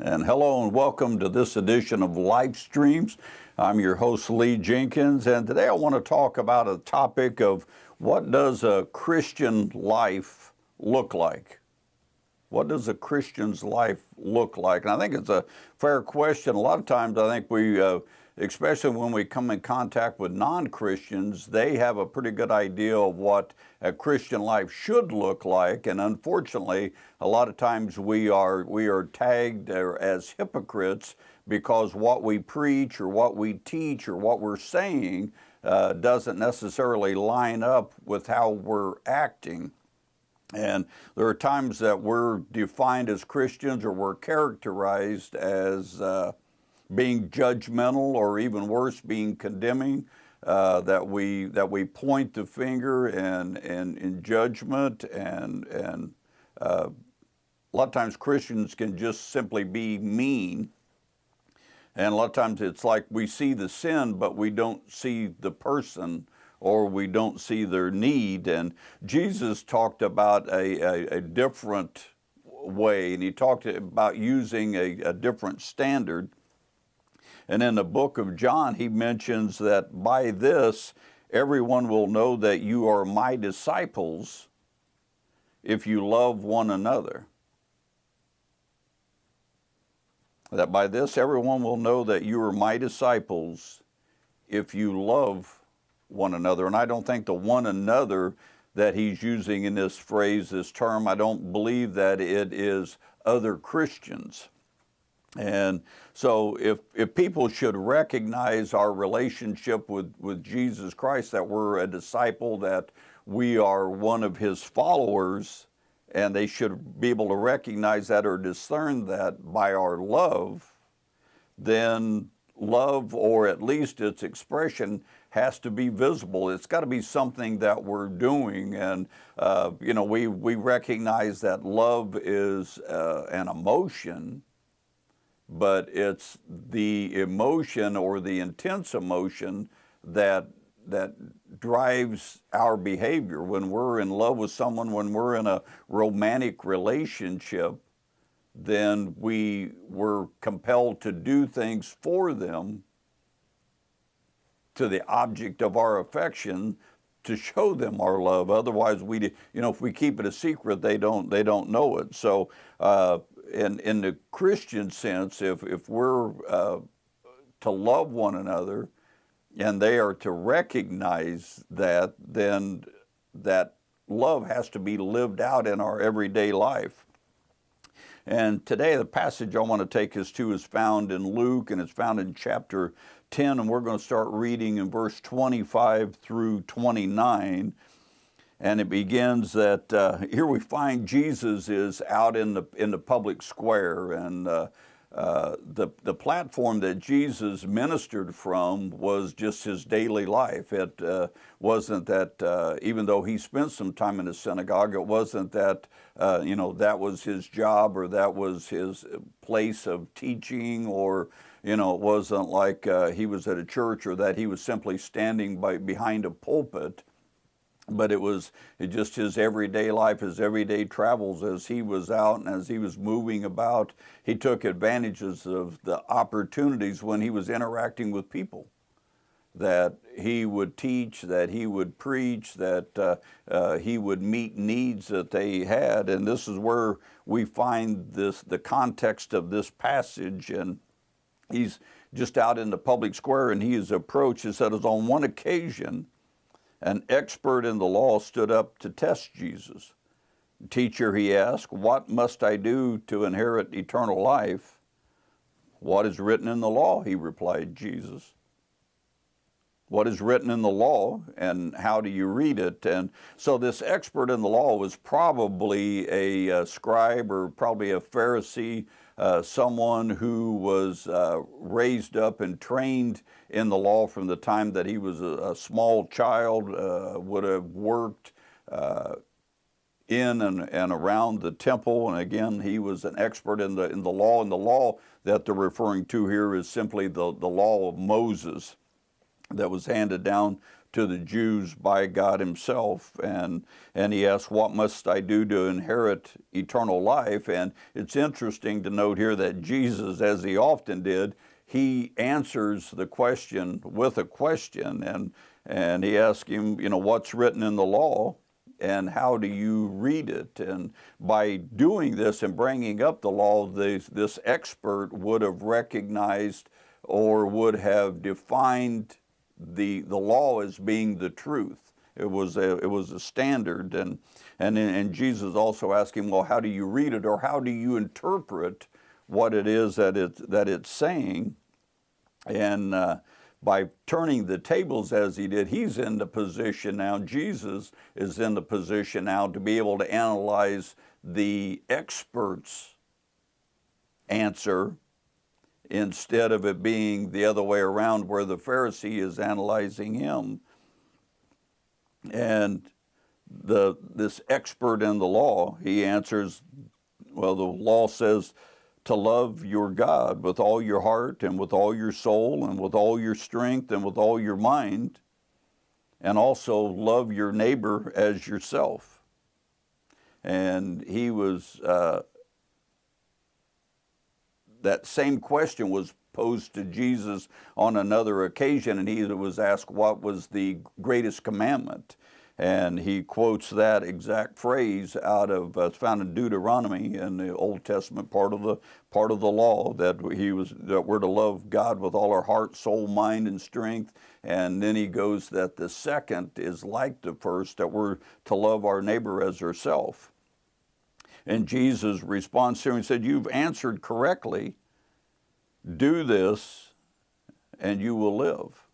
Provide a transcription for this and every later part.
And hello and welcome to this edition of Lifestreams. I'm your host, Lee Jenkins, and today I want to talk about a topic of what does a Christian life look like? What does a Christian's life look like? And I think it's a fair question. A lot of times I think we, especially when we come in contact with non-Christians, they have a pretty good idea of what a Christian life should look like. And unfortunately, a lot of times we are tagged as hypocrites because what we preach or what we teach or what we're saying doesn't necessarily line up with how we're acting. And there are times that we're defined as Christians or we're characterized as being judgmental, or even worse, being condemning, that we point the finger and in judgment, and a lot of times Christians can just simply be mean. And a lot of times it's like we see the sin, but we don't see the person, or we don't see their need. And Jesus talked about a different way, and he talked about using a different standard. And in the book of John, he mentions that by this, everyone will know that you are my disciples if you love one another. That by this, everyone will know that you are my disciples if you love one another. And I don't think the one another that he's using in this phrase, this term, I don't believe that it is other Christians. And so if people should recognize our relationship with Jesus Christ, that we're a disciple, that we are one of his followers, and they should be able to recognize that or discern that by our love, then love, or at least its expression, has to be visible. It's got to be something that we're doing. And, we recognize that love is an emotion, but it's the emotion or the intense emotion that drives our behavior. When we're in love with someone, when we're in a romantic relationship, then we're compelled to do things for them, to the object of our affection, to show them our love. Otherwise, if we keep it a secret, they don't know it. So in the Christian sense, if we're to love one another, and they are to recognize that, then that love has to be lived out in our everyday life. And today the passage I want to take us to is found in Luke, and it's found in chapter 10, and we're going to start reading in verse 25 through 29. And it begins that here we find Jesus is out in the public square, and the platform that Jesus ministered from was just his daily life. It wasn't that even though he spent some time in the synagogue, it wasn't that that was his job, or that was his place of teaching, or it wasn't like he was at a church, or that he was simply standing behind a pulpit. But it was just his everyday life, his everyday travels. As he was out and as he was moving about, he took advantages of the opportunities when he was interacting with people, that he would teach, that he would preach, that he would meet needs that they had. And this is where we find the context of this passage. And he's just out in the public square, and he is approached. It says, on one occasion, an expert in the law stood up to test Jesus. Teacher, he asked, what must I do to inherit eternal life? What is written in the law? He replied, Jesus. What is written in the law, and how do you read it? And so this expert in the law was probably a scribe, or probably a Pharisee, someone who was raised up and trained in the law from the time that he was a small child, would have worked in and around the temple. And again, he was an expert in the law. And the law that they're referring to here is simply the law of Moses. that was handed down to the Jews by God himself. And he asked, what must I do to inherit eternal life? And it's interesting to note here that Jesus, as he often did, he answers the question with a question. And he asked him, what's written in the law? And how do you read it? And by doing this and bringing up the law, this expert would have recognized or would have defined the law as being the truth. It was a standard, and Jesus also asked him, well, how do you read it, or how do you interpret what it is that it's saying? And by turning the tables as he did, he's in the position now, Jesus is in the position now to be able to analyze the expert's answer instead of it being the other way around where the Pharisee is analyzing him. And this expert in the law, he answers, well, the law says to love your God with all your heart and with all your soul and with all your strength and with all your mind, and also love your neighbor as yourself. And he was, that same question was posed to Jesus on another occasion, and he was asked what was the greatest commandment. And he quotes that exact phrase out of, it's found in Deuteronomy in the Old Testament part of the law, that we're to love God with all our heart, soul, mind, and strength. And then he goes that the second is like the first, that we're to love our neighbor as ourselves. And Jesus responds to him and said, you've answered correctly. Do this and you will live.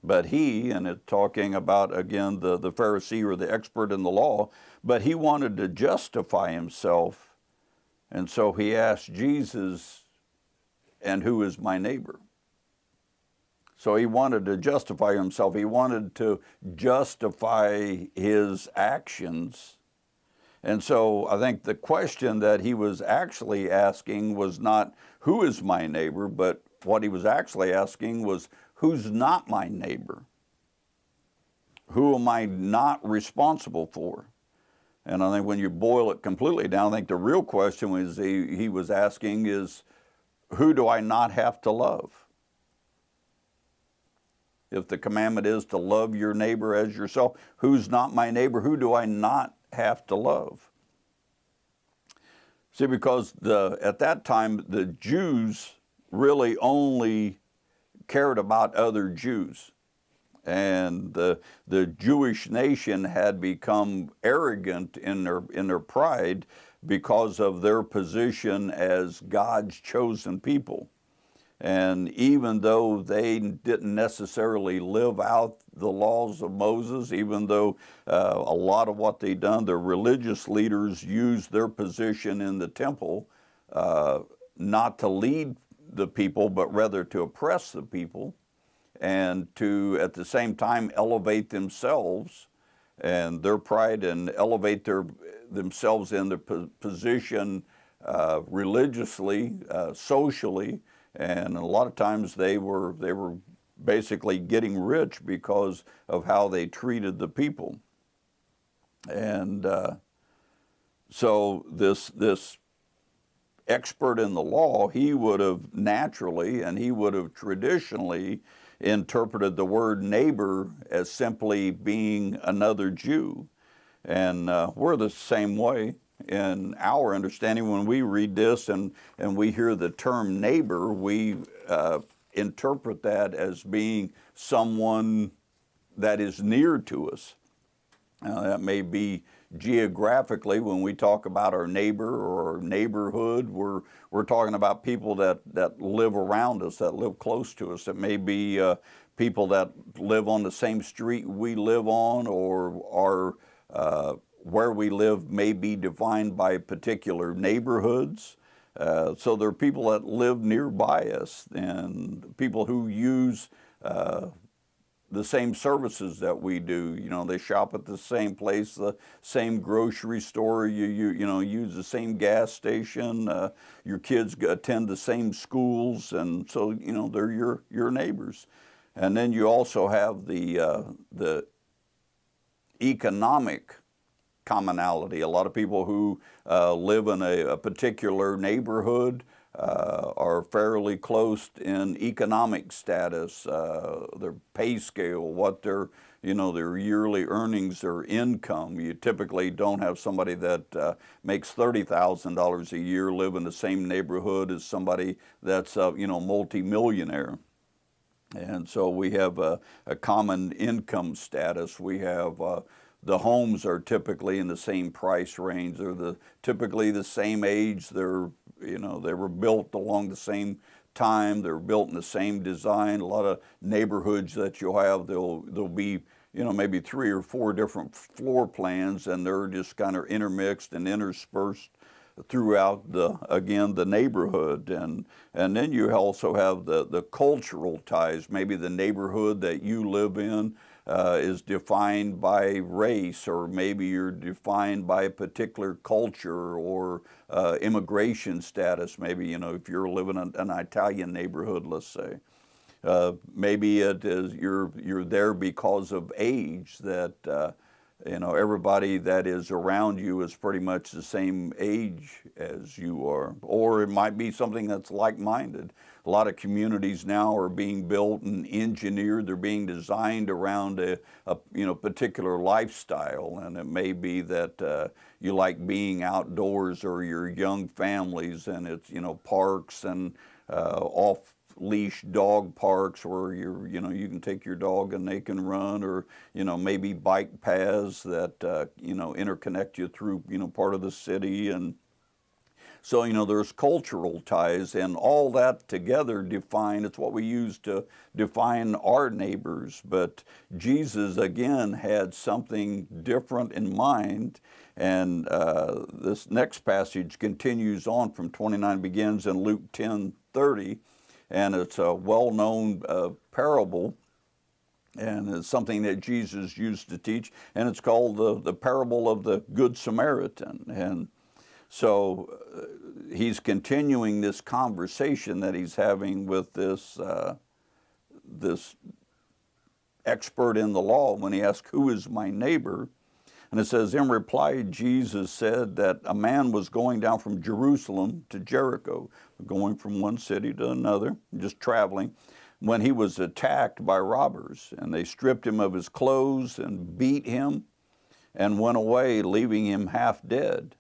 But he, and it's talking about, again, the Pharisee or the expert in the law, but he wanted to justify himself. And so he asked Jesus, and who is my neighbor? So he wanted to justify himself. He wanted to justify his actions. And so I think the question that he was actually asking was not, who is my neighbor? But what he was actually asking was, who's not my neighbor? Who am I not responsible for? And I think when you boil it completely down, I think the real question was he was asking is, who do I not have to love? If the commandment is to love your neighbor as yourself, who's not my neighbor? Who do I not have to love? See, because at that time, the Jews really only cared about other Jews. And the Jewish nation had become arrogant in their pride because of their position as God's chosen people. And even though they didn't necessarily live out the laws of Moses, even though a lot of what they done, the religious leaders used their position in the temple not to lead the people, but rather to oppress the people, and to, at the same time, elevate themselves and their pride and elevate themselves in their position religiously, socially, and a lot of times they were basically getting rich because of how they treated the people. And so this expert in the law, he would have naturally and he would have traditionally interpreted the word neighbor as simply being another Jew. And we're the same way in our understanding. When we read this and we hear the term neighbor, we interpret that as being someone that is near to us. That may be geographically. When we talk about our neighbor or our neighborhood, we're talking about people that live around us, that live close to us. It may be people that live on the same street we live on, or where we live may be defined by particular neighborhoods. So there are people that live nearby us, and people who use the same services that we do. You know, they shop at the same place, the same grocery store, you know, use the same gas station, your kids attend the same schools, and so, you know, they're your neighbors. And then you also have the economic commonality. A lot of people who live in a particular neighborhood are fairly close in economic status, their pay scale, what their their yearly earnings, their income. You typically don't have somebody that makes $30,000 a year live in the same neighborhood as somebody that's multi-millionaire. And so we have a common income status. We have the homes are typically in the same price range. They're typically the same age. They were built along the same time. They're built in the same design. A lot of neighborhoods that you'll have, there'll be maybe 3 or 4 different floor plans, and they're just kind of intermixed and interspersed throughout the neighborhood. And then you also have the cultural ties. Maybe the neighborhood that you live in is defined by race, or maybe you're defined by a particular culture or immigration status. Maybe if you're living in an Italian neighborhood, let's say. Maybe it is you're there because of age, that everybody that is around you is pretty much the same age as you are. Or it might be something that's like-minded. A lot of communities now are being built and engineered. They're being designed around a particular lifestyle, and it may be that you like being outdoors, or your young families, and it's parks and off-leash dog parks where you can take your dog and they can run, or maybe bike paths that interconnect you through part of the city. And so there's cultural ties, and all that together it's what we use to define our neighbors. But Jesus again had something different in mind. And this next passage continues on from 29, begins in Luke 10:30. And it's a well-known parable, and it's something that Jesus used to teach, and it's called the parable of the Good Samaritan. And so he's continuing this conversation that he's having with this expert in the law when he asks, "Who is my neighbor?" And it says, in reply, Jesus said that a man was going down from Jerusalem to Jericho, going from one city to another, just traveling, when he was attacked by robbers. And they stripped him of his clothes and beat him and went away, leaving him half dead.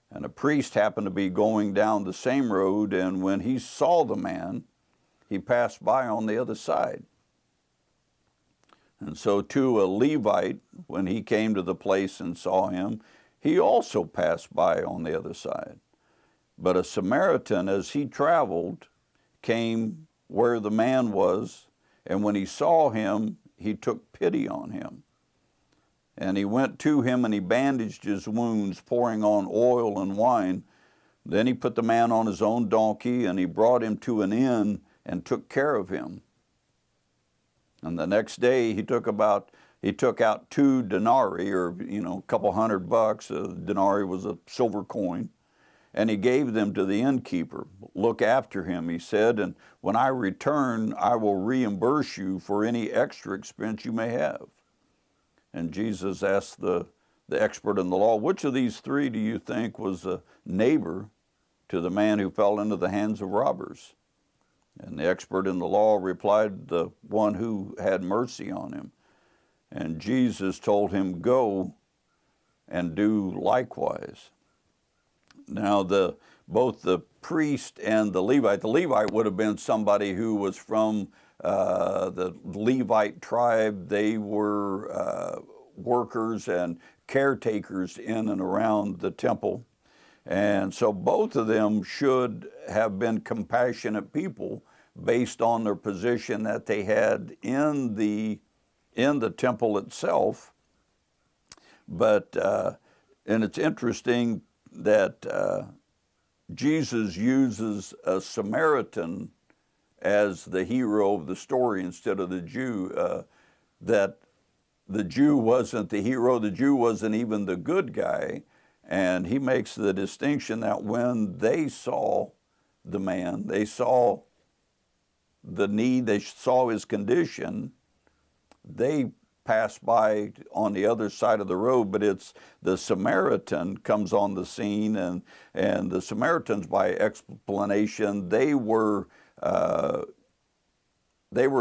And a priest happened to be going down the same road, and when he saw the man, he passed by on the other side. And so too a Levite, when he came to the place and saw him, he also passed by on the other side. But a Samaritan, as he traveled, came where the man was, and when he saw him, he took pity on him. And he went to him and he bandaged his wounds, pouring on oil and wine. Then he put the man on his own donkey, and he brought him to an inn and took care of him. And the next day he took out 2 denarii, or a couple $100. A denarii was a silver coin, and he gave them to the innkeeper. "Look after him," he said, "and when I return, I will reimburse you for any extra expense you may have." And Jesus asked the expert in the law, "Which of these 3 do you think was a neighbor to the man who fell into the hands of robbers?" And the expert in the law replied, "The one who had mercy on him." And Jesus told him, "Go and do likewise." Now, both the priest and the Levite would have been somebody who was from the Levite tribe. They were workers and caretakers in and around the temple. And so both of them should have been compassionate people based on their position that they had in the temple itself. But, and it's interesting that Jesus uses a Samaritan as the hero of the story instead of the Jew, that the Jew wasn't the hero, the Jew wasn't even the good guy. And he makes the distinction that when they saw the man, they saw the need, they saw his condition, they passed by on the other side of the road, but it's the Samaritan comes on the scene, and the Samaritans, by explanation, they were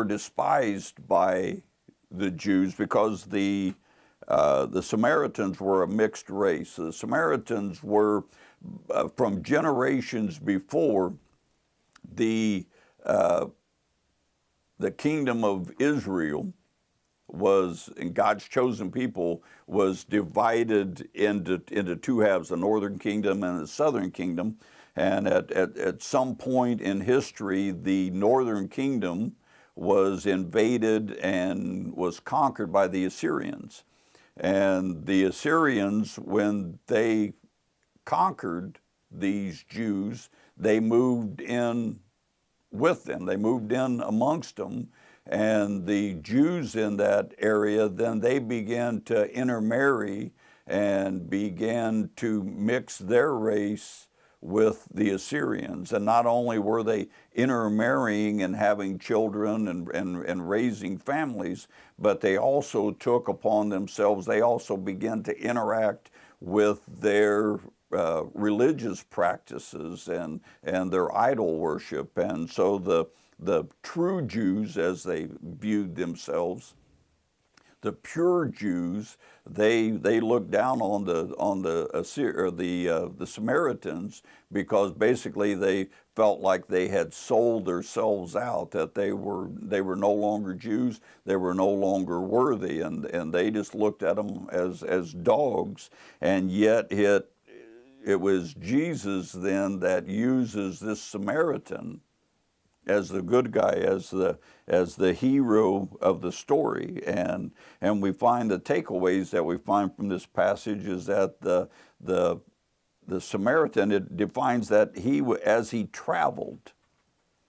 despised by the Jews because the Samaritans were a mixed race. The Samaritans were from generations before the kingdom of Israel was, and God's chosen people was divided into two halves, the northern kingdom and the southern kingdom. And at some point in history, the northern kingdom was invaded and was conquered by the Assyrians. And the Assyrians, when they conquered these Jews, they moved in with them. They moved in amongst them. And the Jews in that area, then they began to intermarry and began to mix their race with the Assyrians. And not only were they intermarrying and having children and raising families, but they also took upon themselves, they also began to interact with their religious practices and their idol worship. And so the true Jews, as they viewed themselves, the pure Jews, they looked down on the Samaritans, because basically they felt like they had sold themselves out, that they were no longer Jews, they were no longer worthy, and they just looked at them as dogs. And yet it was Jesus then that uses this Samaritan as the good guy, as the hero of the story. And we find the takeaways that we find from this passage is that the Samaritan, it defines that as he traveled.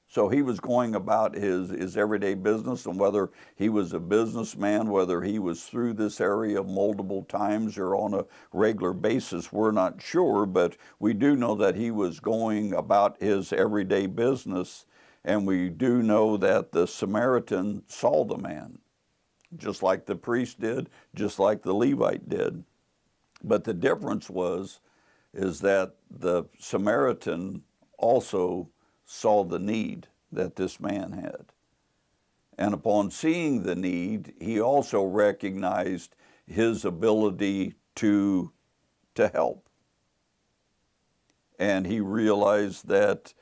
So he was going about his everyday business, and whether he was a businessman, whether he was through this area multiple times or on a regular basis, we're not sure, but we do know that he was going about his everyday business. And we do know that the Samaritan saw the man, just like the priest did, just like the Levite did. But the difference is that the Samaritan also saw the need that this man had. And upon seeing the need, he also recognized his ability to help. And he realized that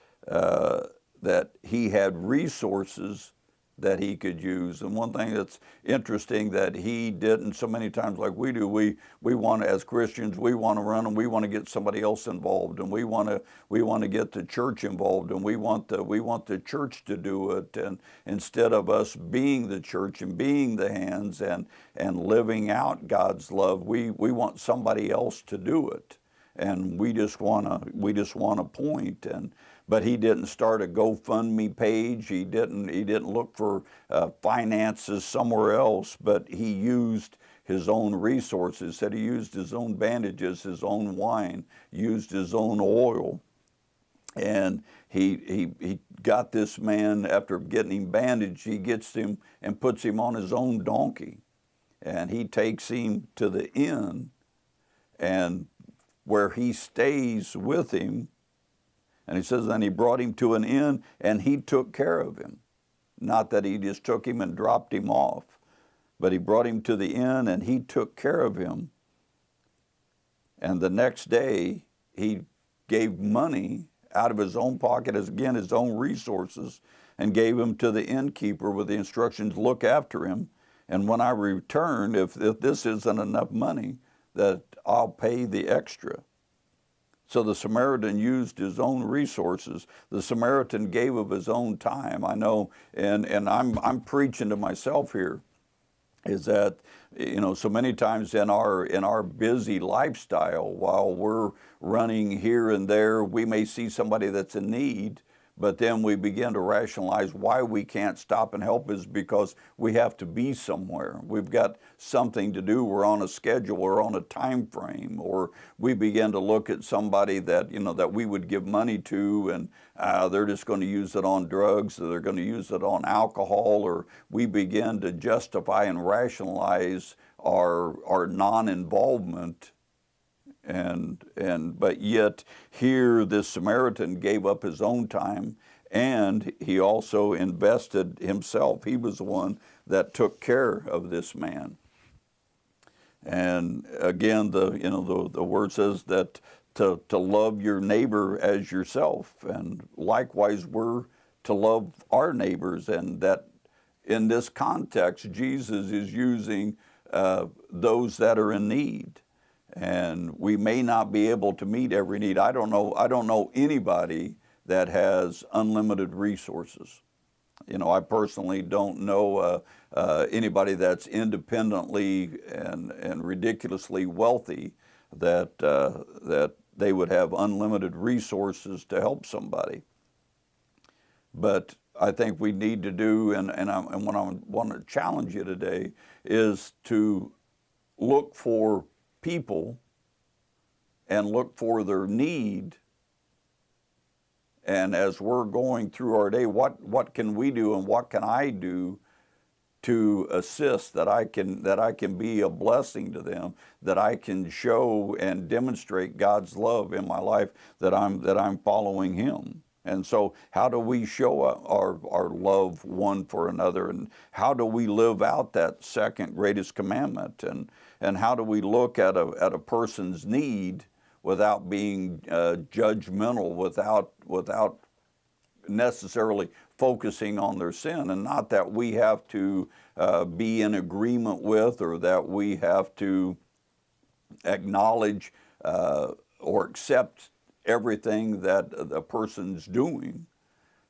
he had resources that he could use. And one thing that's interesting that he didn't, so many times like we do, we want to, as Christians, we want to run and we want to get somebody else involved, and we want to get the church involved, and we want the church to do it. And instead of us being the church and being the hands and living out God's love, we want somebody else to do it. And we just want to point. But he didn't start a GoFundMe page. He didn't look for finances somewhere else. But he used his own resources. Said he used his own bandages, his own wine, used his own oil, and he got this man, after getting him bandaged. He gets him and puts him on his own donkey, and he takes him to the inn, and where he stays with him. And he says, then he brought him to an inn, and he took care of him. Not that he just took him and dropped him off, but he brought him to the inn, and he took care of him. And the next day, he gave money out of his own pocket, as again, his own resources, and gave him to the innkeeper with the instructions, look after him. And when I return, if this isn't enough money, that I'll pay the extra. So the Samaritan used his own resources. The Samaritan gave of his own time. I know, and I'm preaching to myself here, is that, so many times in our busy lifestyle, while we're running here and there, we may see somebody that's in need, But then we begin to rationalize why we can't stop and help is because we have to be somewhere. We've got something to do. We're on a schedule. We're on a time frame. Or we begin to look at somebody that, that we would give money to, and they're just going to use it on drugs, or they're going to use it on alcohol, or we begin to justify and rationalize our non-involvement. But yet here this Samaritan gave up his own time, and he also invested himself. He was the one that took care of this man. And again, the word says that to love your neighbor as yourself, and likewise we're to love our neighbors. And that in this context, Jesus is using those that are in need. And we may not be able to meet every need. I don't know anybody that has unlimited resources. I personally don't know anybody that's independently and ridiculously wealthy that they would have unlimited resources to help somebody. But I think we need to do, and what I want to challenge you today is to look for people and look for their need. And as we're going through our day, what can we do and what can I do to assist, that I can be a blessing to them, that I can show and demonstrate God's love in my life, that I'm following Him. And so how do we show our love one for another, and how do we live out that second greatest commandment, and how do we look at a person's need without being judgmental, without necessarily focusing on their sin? And not that we have to be in agreement with, or that we have to acknowledge or accept everything that the person's doing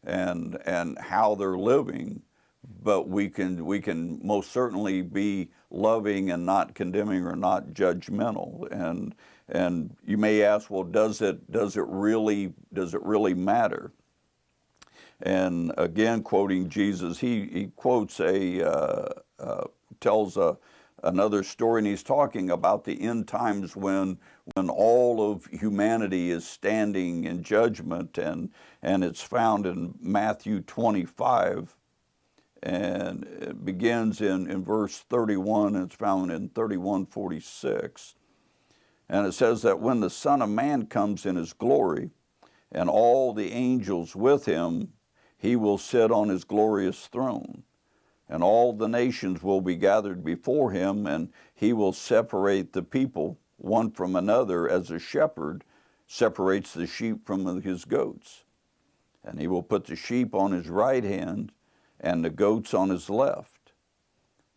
and how they're living, but we can most certainly be loving and not condemning or not judgmental. And you may ask, well, does it really matter? And again, quoting Jesus, he quotes tells another story, and he's talking about the end times when all of humanity is standing in judgment, and it's found in Matthew 25, and it begins in verse 31, and it's found in 31:46. And it says that when the Son of Man comes in His glory, and all the angels with Him, He will sit on His glorious throne. And all the nations will be gathered before Him, and He will separate the people one from another, as a shepherd separates the sheep from his goats. And He will put the sheep on His right hand and the goats on His left.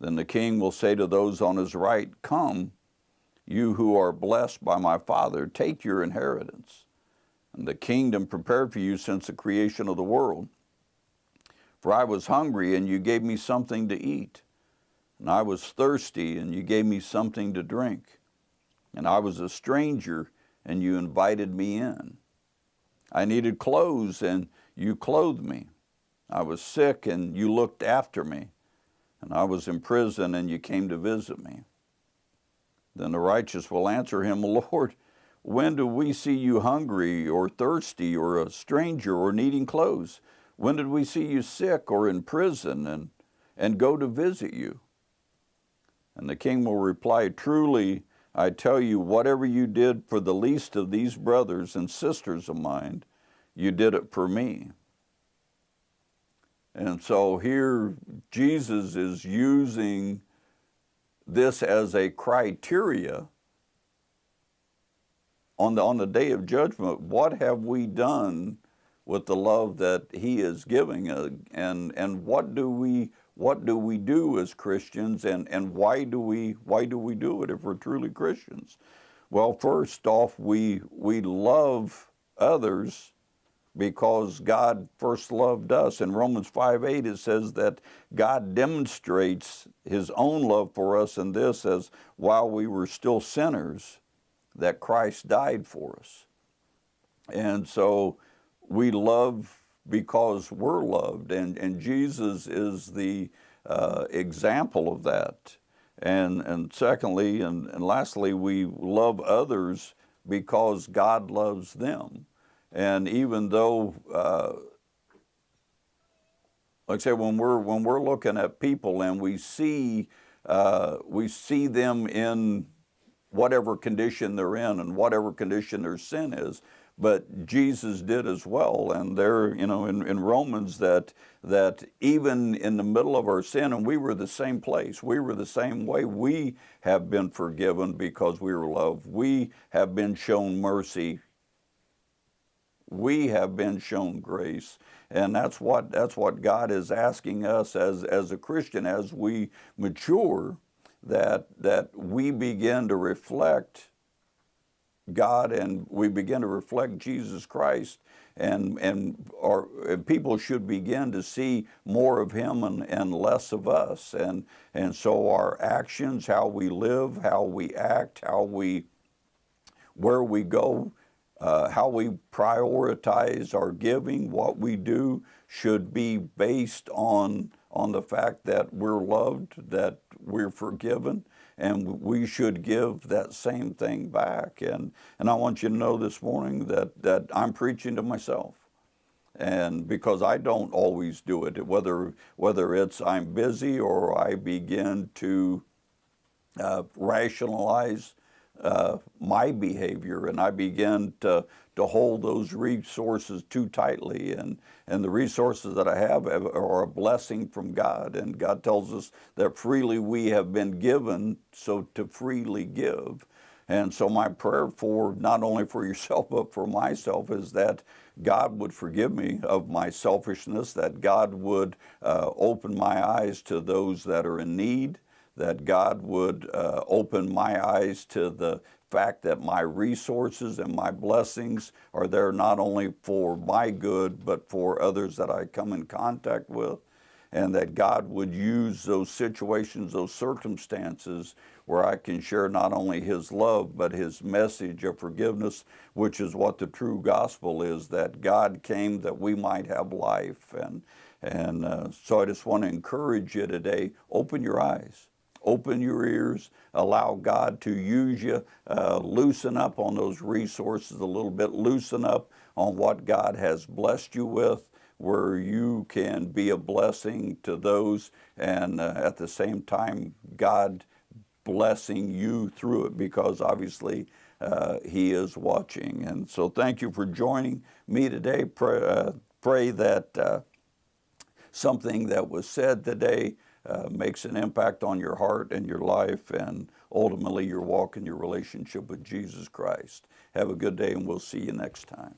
Then the King will say to those on His right, "Come, you who are blessed by my Father, take your inheritance, and the kingdom prepared for you since the creation of the world. For I was hungry, and you gave me something to eat. And I was thirsty, and you gave me something to drink. And I was a stranger, and you invited me in. I needed clothes, and you clothed me. I was sick, and you looked after me. And I was in prison, and you came to visit me." Then the righteous will answer Him, "Lord, when do we see you hungry or thirsty or a stranger or needing clothes? When did we see you sick or in prison and go to visit you?" And the King will reply, "Truly, I tell you, whatever you did for the least of these brothers and sisters of mine, you did it for me." And so here Jesus is using this as a criteria on the day of judgment. What have we done with the love that He is giving, and what do we do as Christians, and why do we do it if we're truly Christians? Well, first off, we love others because God first loved us. In Romans 5:8 it says that God demonstrates His own love for us in this, as while we were still sinners, that Christ died for us. And so we love because we're loved, and Jesus is the example of that. And secondly, and lastly, we love others because God loves them. And even though, like I say, when we're looking at people and we see them in whatever condition they're in and whatever condition their sin is, but Jesus did as well. And there, in Romans, that even in the middle of our sin, and we were the same place, we were the same way, we have been forgiven because we were loved. We have been shown mercy. We have been shown grace. And that's what God is asking us as a Christian, as we mature, that we begin to reflect God, and we begin to reflect Jesus Christ, and people should begin to see more of Him and less of us, and so our actions, how we live, how we act, where we go, how we prioritize our giving, what we do, should be based on the fact that we're loved, that we're forgiven, and we should give that same thing back. And I want you to know this morning that I'm preaching to myself. And because I don't always do it, whether it's I'm busy or I begin to rationalize my behavior, and I begin to hold those resources too tightly, and the resources that I have are a blessing from God, and God tells us that freely we have been given, so to freely give. And so my prayer, for not only for yourself but for myself, is that God would forgive me of my selfishness, that God would open my eyes to those that are in need, that God would open my eyes to the fact that my resources and my blessings are there not only for my good, but for others that I come in contact with, and that God would use those situations, those circumstances, where I can share not only His love, but His message of forgiveness, which is what the true gospel is, that God came that we might have life. And so I just want to encourage you today, open your eyes. Open your ears, allow God to use you, loosen up on those resources a little bit, loosen up on what God has blessed you with, where you can be a blessing to those, and at the same time, God blessing you through it, because obviously He is watching. And so thank you for joining me today. Pray that something that was said today makes an impact on your heart and your life, and ultimately your walk in your relationship with Jesus Christ. Have a good day, and we'll see you next time.